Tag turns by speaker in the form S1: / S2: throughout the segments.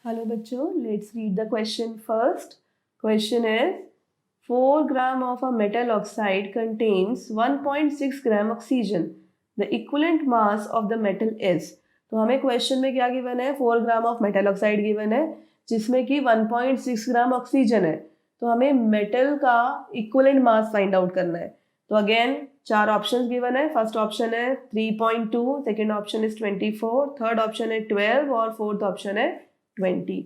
S1: Hello बच्चों, let's read the question first. Question is 4 gram of a metal oxide contains 1.6 gram oxygen. The equivalent mass of the metal is. तो हमें question में क्या given है? 4 gram of metal oxide given है जिसमें कि 1.6 gram oxygen है. तो हमें मेटल का इक्विवेलेंट मास फाइंड आउट करना है. तो अगेन 4 ऑप्शंस गिवन है. फर्स्ट ऑप्शन है 3.2, second option is 24, third option है 12 और फोर्थ ऑप्शन है 20.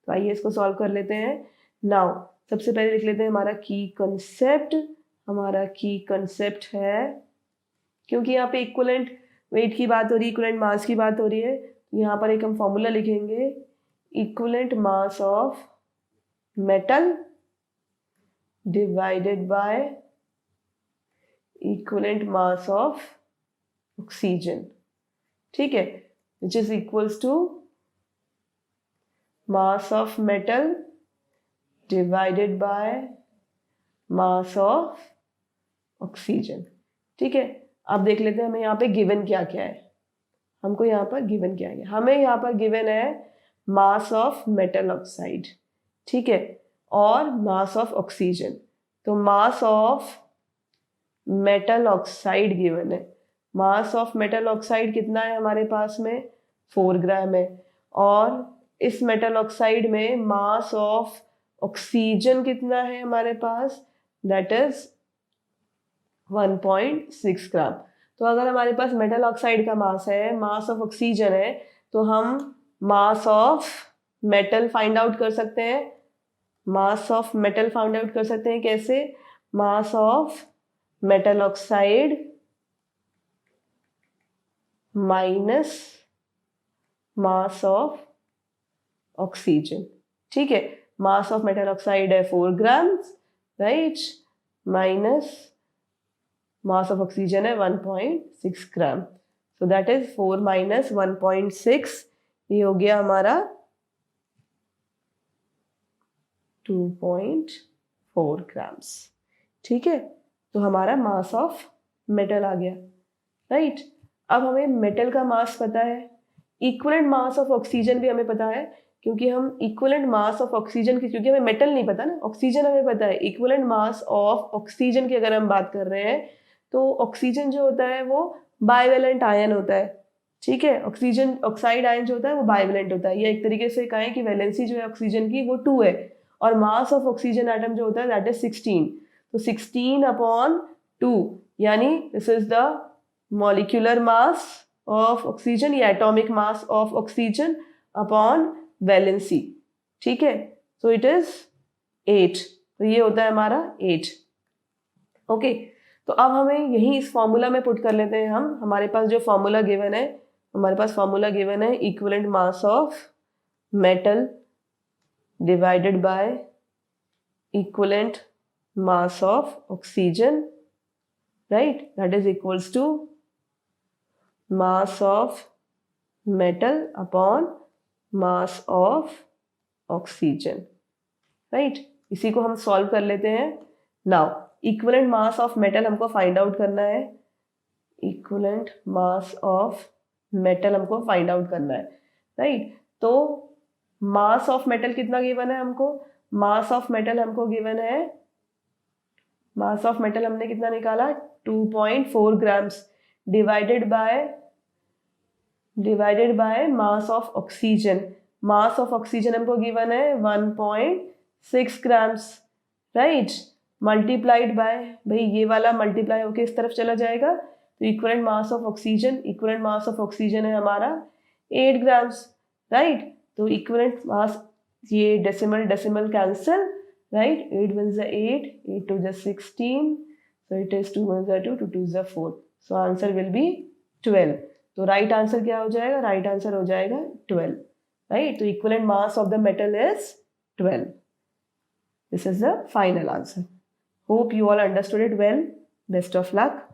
S1: तो आइए इसको सॉल्व कर लेते हैं. नाउ सबसे पहले लिख लेते हैं हमारा की कंसेप्ट. हमारा की कंसेप्ट है, क्योंकि यहाँ पे इक्विवेलेंट वेट की बात हो रही है, इक्विवेलेंट मास की बात हो रही है, तो यहाँ पर एक हम फॉर्मूला लिखेंगे. Equivalent mass of metal divided by equivalent mass of oxygen. ठीक है, which is equals to mass of metal divided by mass of oxygen. ठीक है, अब देख लेते हैं हमें यहाँ पे गिवन क्या क्या है. हमको यहाँ पर गिवन क्या है? हमें यहाँ पर गिवन है मास ऑफ मेटल ऑक्साइड, ठीक है, और मास ऑफ ऑक्सीजन. तो mass of metal oxide given है. मास ऑफ मेटल ऑक्साइड कितना है हमारे पास में? 4 ग्राम है. और इस मेटल ऑक्साइड में मास ऑफ ऑक्सीजन कितना है हमारे पास? दैट इज 1.6 ग्राम. तो अगर हमारे पास मेटल ऑक्साइड का मास है, मास ऑफ ऑक्सीजन है, तो हम मास ऑफ मेटल फाइंड आउट कर सकते हैं. मास ऑफ मेटल फाइंड आउट कर सकते हैं कैसे? मास of metal oxide minus mass of oxygen. ठीक है, मास ऑफ मेटल ऑक्साइड है 4 grams, right, minus mass of oxygen है 1.6 ग्राम. सो दैट इज 4 माइनस 1.6, ये हो गया हमारा 2.4 ग्राम्स. ठीक है, तो हमारा मास ऑफ मेटल आ गया, राइट. अब हमें मेटल का मास पता है, इक्विवेलेंट मास ऑफ ऑक्सीजन भी हमें पता है, क्योंकि हम इक्विवेलेंट मास ऑफ ऑक्सीजन की, क्योंकि हमें मेटल नहीं पता ना, ऑक्सीजन हमें पता है. इक्विवेलेंट मास ऑफ ऑक्सीजन की अगर हम बात कर रहे हैं, तो ऑक्सीजन जो होता है वो बाइवेलेंट आयन होता है. ठीक है, ऑक्सीजन ऑक्साइड आयन जो होता है वो बाइवेलेंट होता है, या एक तरीके से कहें कि वैलेंसी जो है ऑक्सीजन की वो 2 है, और मास ऑफ ऑक्सीजन एटम जो होता है दैट इज 16. तो 16/2, यानी this is the molecular mass of oxygen या atomic mass of oxygen upon valency. ठीक है, सो इट इज 8. तो ये होता है हमारा 8. ओके, तो अब हमें यही इस फॉर्मूला में पुट कर लेते हैं हम. हमारे पास जो फॉर्मूला गिवन है, हमारे पास फॉर्मूला गिवन है equivalent mass of metal divided by equivalent mass of oxygen, right, that is equals to mass of metal upon mass of oxygen, right. इसी को हम सॉल्व कर लेते हैं. Now equivalent mass of metal हमको find out करना है. Equivalent mass of metal हमको फाइंड आउट करना है, राइट. तो मास ऑफ मेटल कितना गिवन है हमको? मास ऑफ मेटल हमको गिवन है, मास ऑफ मेटल हमने कितना निकाला? 2.4 grams divided by mass of oxygen. Mass of oxygen हमको गिवन है 1.6 ग्राम्स, राइट, मल्टीप्लाइड बाय, भाई ये वाला मल्टीप्लाई होके इस तरफ चला जाएगा, तो equivalent mass of oxygen, equivalent mass of oxygen है हमारा 8 ग्राम्स, राइट. तो इक्विवेलेंट मास, ये decimal cancel, right, 8 1 8, 8 2 16, so it is 2 1 2, 2 2 4, so answer will be 12. तो राइट आंसर क्या हो जाएगा? राइट आंसर हो जाएगा 12, राइट. तो equivalent mass of the metal is 12. This is the final answer. Hope you all understood it well. Best of luck.